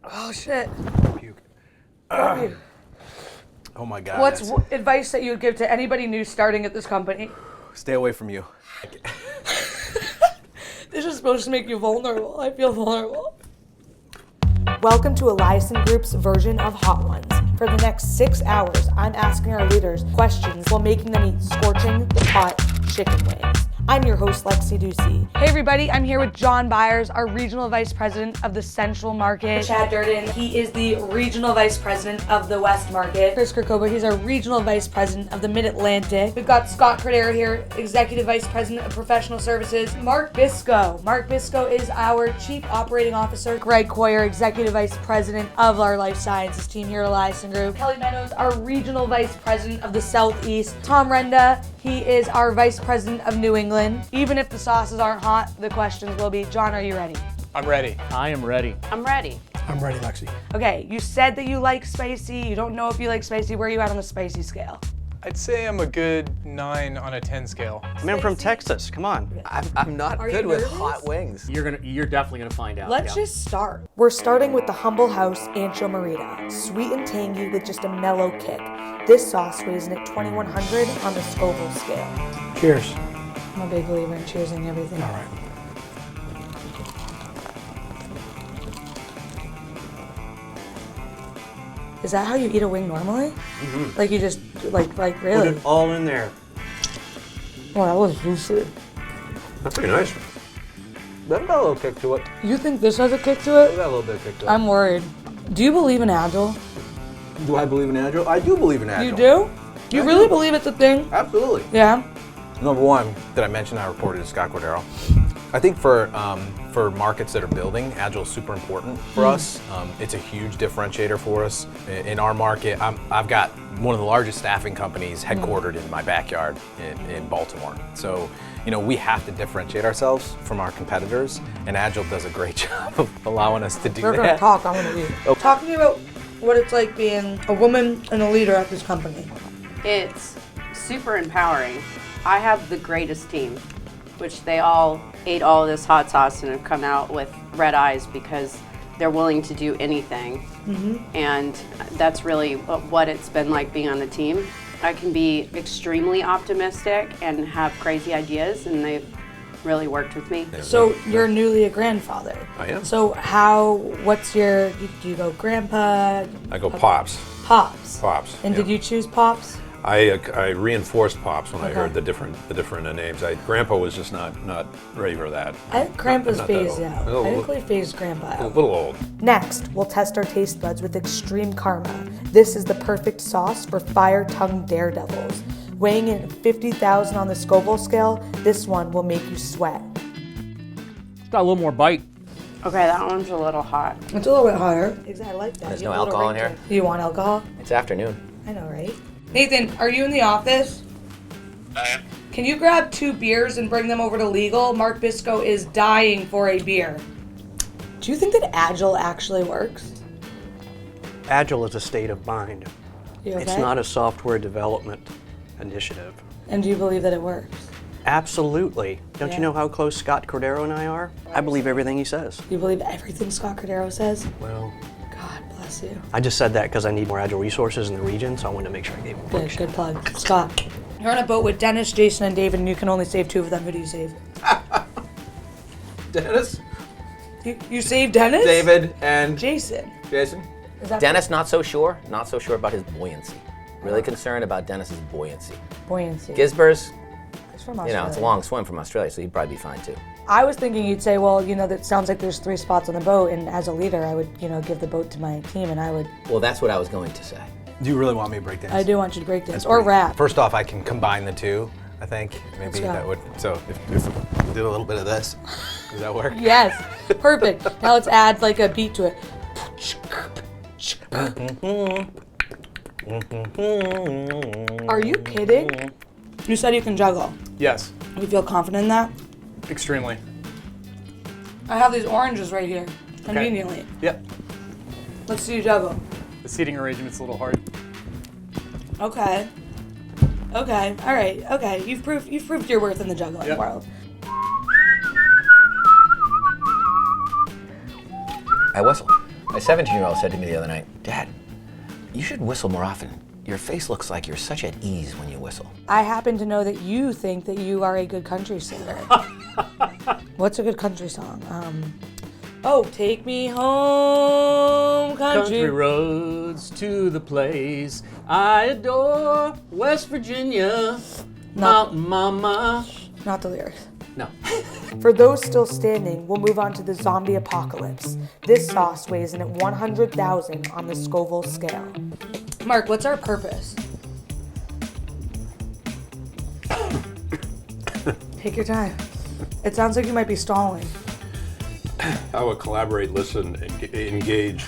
Oh shit. Puke. Oh my God. What's advice that you would give to anybody new starting at this company? Stay away from you. This is supposed to make you vulnerable. I feel vulnerable. Welcome to Eliason Group's version of Hot Ones. For the next 6 hours, I'm asking our leaders questions while making them eat scorching hot chicken wings. I'm your host, Lexi Ducey. Hey everybody, I'm here with John Byers, our Regional Vice President of the Central Market. Chad Durden, he is the Regional Vice President of the West Market. Chris Kirkoba, he's our Regional Vice President of the Mid-Atlantic. We've got Scott Cordero here, Executive Vice President of Professional Services. Mark Bisco. Mark Bisco is our Chief Operating Officer. Greg Coyer, Executive Vice President of our Life Sciences team here at Eliason Group. Kelly Meadows, our Regional Vice President of the Southeast. Tom Renda, he is our Vice President of New England. Even if the sauces aren't hot, the questions will be. John, are you ready? I'm ready. I am ready. I'm ready. I'm ready, Lexi. Okay, you said that you like spicy. You don't know if you like spicy. Where are you at on the spicy scale? I'd say I'm a good 9 on a 10 scale. I mean, I'm from Texas. Come on. I'm not Are good you with nervous? hot wings. You're definitely gonna find out. Let's yeah. just start. We're starting with the Humble House Ancho Marita, sweet and tangy with just a mellow kick. This sauce weighs in at 2100 on the Scoville scale. Cheers. I'm a big believer in cheersing everything. All right. Is that how you eat a wing normally? Mm-hmm. Like you just, like Put really? it all in there. Oh, that was juicy. That's pretty nice. That got a little kick to it. You think this has a kick to That it? got a little bit of kick to it. I'm worried. Do you believe in Agile? Do I believe in Agile? I do believe in Agile. You do? You I really do. believe it's a thing? Absolutely. Yeah. Number one, did I mention I reported to Scott Cordero? I think for markets that are building, Agile is super important for us. It's a huge differentiator for us. In our market, I've got one of the largest staffing companies headquartered in my backyard in Baltimore. So, you know, we have to differentiate ourselves from our competitors, and Agile does a great job of allowing us to do We're that. gonna talk. I want to leave. Oh. Talk to me about what it's like being a woman and a leader at this company. It's super empowering. I have the greatest team, which they all ate all of this hot sauce and have come out with red eyes because they're willing to do anything. And that's really what it's been like being on the team. I can be extremely optimistic and have crazy ideas, and they've really worked with me. So you're newly a grandfather. I am. So what's your, do you go grandpa? I go Pops. Pops. Pops. And yeah. did you choose Pops? I reinforced Pops when I Okay. heard the different names. Grandpa was just not ready for that. I think Grandpa's Not that phased old. out. A little- I think we phased Grandpa A out. little old. Next, we'll test our taste buds with Extreme Karma. This is the perfect sauce for fire-tongued daredevils. Weighing in at 50,000 on the Scoville scale, this one will make you sweat. It's got a little more bite. Okay, that one's a little hot. It's a little bit hotter. I like that. There's You no have a little alcohol in ring here? to it. You want alcohol? It's afternoon. I know, right? Nathan, are you in the office? I am. Can you grab 2 beers and bring them over to legal? Mark Bisco is dying for a beer. Do you think that Agile actually works? Agile is a state of mind. You okay? It's not a software development initiative. And do you believe that it works? Absolutely. Don't Yeah. you know how close Scott Cordero and I are? I believe everything he says. You believe everything Scott Cordero says? Well, God bless you. I just said that because I need more Agile resources in the region, so I wanted to make sure I gave him Good, good plug. Scott, you're on a boat with Dennis, Jason, and David, and you can only save 2 of them. Who do you save? Dennis, You save Dennis? David, and Jason. Jason. Is that Dennis, not so sure about his buoyancy. Really concerned about Dennis's buoyancy. buoyancy? Gisber's, He's from you Australia. know, it's a long swim from Australia, so he'd probably be fine too. I was thinking you'd say, well, you know, that sounds like there's 3 spots on the boat, and as a leader, I would, you know, give the boat to my team, and I would. Well, that's what I was going to say. Do you really want me to break dance? I do want you to break dance That's or pretty- rap. First off, I can combine the two. I think maybe go. that would. So if we do a little bit of this, does that work? Yes, perfect. Now let's add like a beat to it. Are you kidding? You said you can juggle. Yes, You feel confident in that? extremely. I have these oranges right here, conveniently. Yep. Let's see you juggle. The seating arrangement's a little hard. Okay. Okay. All right. Okay. You've proved your worth in the juggling Yep. world. I whistle. My 17-year-old said to me the other night, Dad, you should whistle more often. Your face looks like you're such at ease when you whistle. I happen to know that you think that you are a good country singer. What's a good country song? Oh, take me home, country. Country roads to the place I adore, West Virginia, Mountain Mama. Not the lyrics. No. For those still standing, we'll move on to the zombie apocalypse. This sauce weighs in at 100,000 on the Scoville scale. Mark, what's our purpose? Take your time. It sounds like you might be stalling. I would collaborate, listen, engage,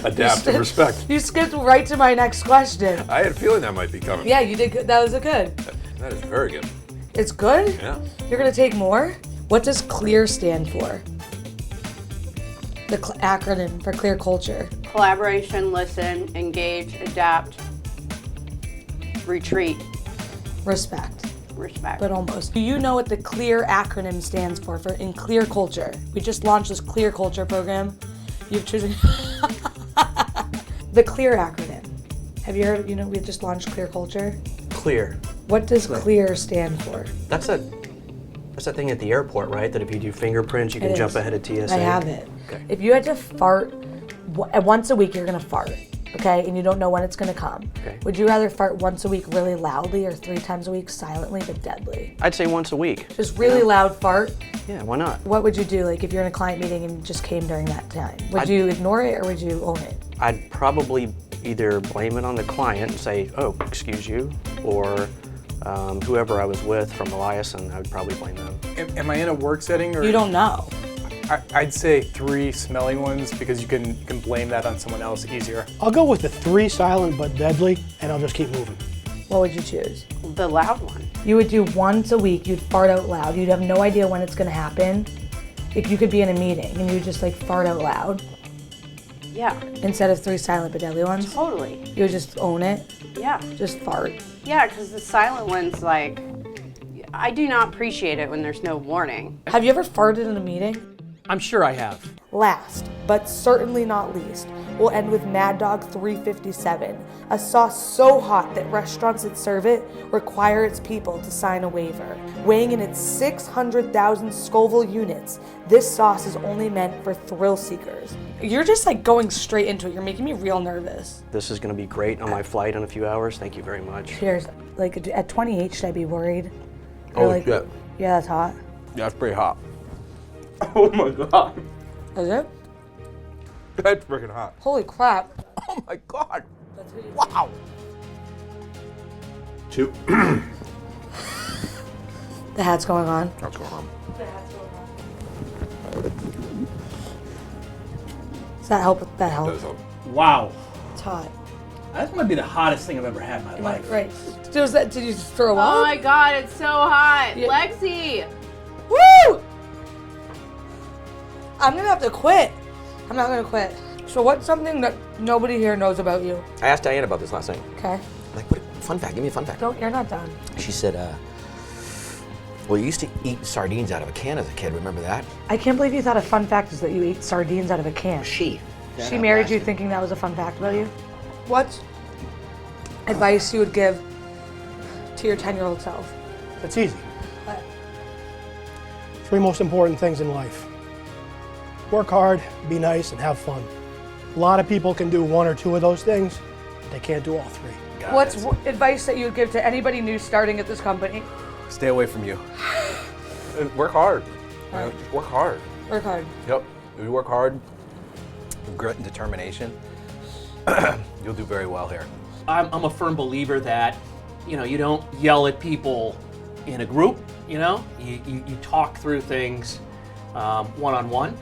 adapt, and respect. You skipped right to my next question. I had a feeling that might be coming. Yeah, you did good. That was a good. That is very good. It's good? Yeah. You're gonna take more? What does CLEAR stand for? The acronym for Clear Culture. Collaboration, listen, engage, adapt, retreat, Respect. respect. But almost. Do you know what the CLEAR acronym stands for in Clear Culture? We just launched this Clear Culture program. You've chosen the CLEAR acronym. Have you heard? We just launched Clear Culture. Clear. What does CLEAR stand for? That's that thing at the airport, right? That if you do fingerprints, you can It jump is. ahead of TSA. I have it. Okay. If you had to fart once a week, you're gonna fart, okay? And you don't know when it's gonna come. Okay. Would you rather fart once a week really loudly or 3 times a week silently but deadly? I'd say once a week. Just really loud fart. Yeah, why not? What would you do, like if you're in a client meeting and just came during that time? Would you ignore it or would you own it? I'd probably either blame it on the client and say, oh, excuse you, or whoever I was with from Eliason, I would probably blame them. Am I in a work setting or? You don't know. I'd say 3 smelly ones because you can blame that on someone else easier. I'll go with the 3 silent but deadly, and I'll just keep moving. What would you choose? The loud one. You would do once a week, you'd fart out loud. You'd have no idea when it's gonna happen. If you could be in a meeting and you would just like fart out loud Yeah, instead of 3 silent but deadly ones. totally. You would just own it, Yeah. just fart. Yeah, because the silent one's like, I do not appreciate it when there's no warning. Have you ever farted in a meeting? I'm sure I have. Last, but certainly not least, we'll end with Mad Dog 357, a sauce so hot that restaurants that serve it require its people to sign a waiver. Weighing in its 600,000 Scoville units, this sauce is only meant for thrill seekers. You're just like going straight into it. You're making me real nervous. This is going to be great on my flight in a few hours. Thank you very much. Cheers. Like at 28, should I be worried? Or Oh, like, yeah. Yeah, that's hot. Yeah, it's pretty hot. Oh my god. Is it? That's freaking hot. Holy crap. Oh my god. Wow. 2. The hat's going on. What's going on? Does that help? That helps. Does help. Wow. It's hot. That might be the hottest thing I've ever had in my life. Right. Did you just throw Oh up? my god, it's so hot. Yeah. Lexi! Woo! I'm gonna have to quit. I'm not gonna quit. So what's something that nobody here knows about you? I asked Diane about this last night. Okay. I'm like, what? Fun fact, give me a fun fact. You're not done. She said, well, you used to eat sardines out of a can as a kid, remember that? I can't believe you thought a fun fact is that you ate sardines out of a can. She. She married you thinking that was a fun fact about you? What advice you would give to your 10-year-old self? That's easy. What? 3 most important things in life. Work hard, be nice, and have fun. A lot of people can do 1 or 2 of those things, but they can't do all 3. What's advice that you would give to anybody new starting at this company? Stay away from you. Work hard. Just work hard. Work hard. Yep. If you work hard, with grit and determination, you'll do very well here. I'm a firm believer that, you don't yell at people in a group, You talk through things one-on-one,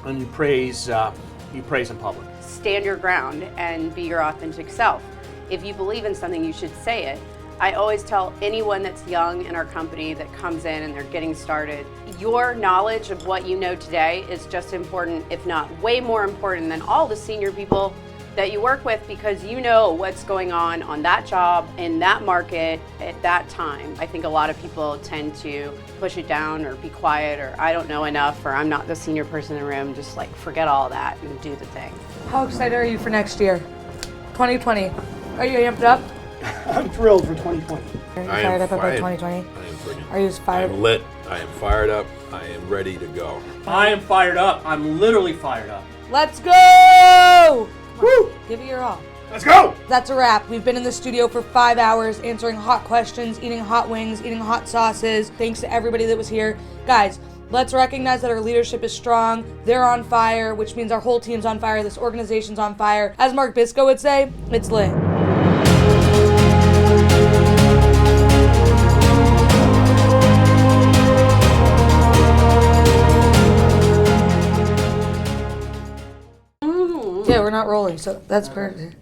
and you praise in public. Stand your ground and be your authentic self. If you believe in something, you should say it. I always tell anyone that's young in our company that comes in and they're getting started, your knowledge of what you know today is just important, if not way more important than all the senior people that you work with because you know what's going on that job, in that market, at that time. I think a lot of people tend to push it down or be quiet or I don't know enough or I'm not the senior person in the room. Just like forget all that and do the thing. How excited are you for next year? 2020. Are you amped up? I'm thrilled for 2020. Are you I am fired up about fired. 2020? I am freaking. Are you fired? I'm lit. I am fired up. I am ready to go. I am fired up. I'm literally fired up. Let's go! Woo! Give it your all. Let's go! That's a wrap. We've been in the studio for 5 hours answering hot questions, eating hot wings, eating hot sauces. Thanks to everybody that was here. Guys, let's recognize that our leadership is strong. They're on fire, which means our whole team's on fire. This organization's on fire. As Mark Bisco would say, it's lit. Yeah, we're not rolling, so that's perfect.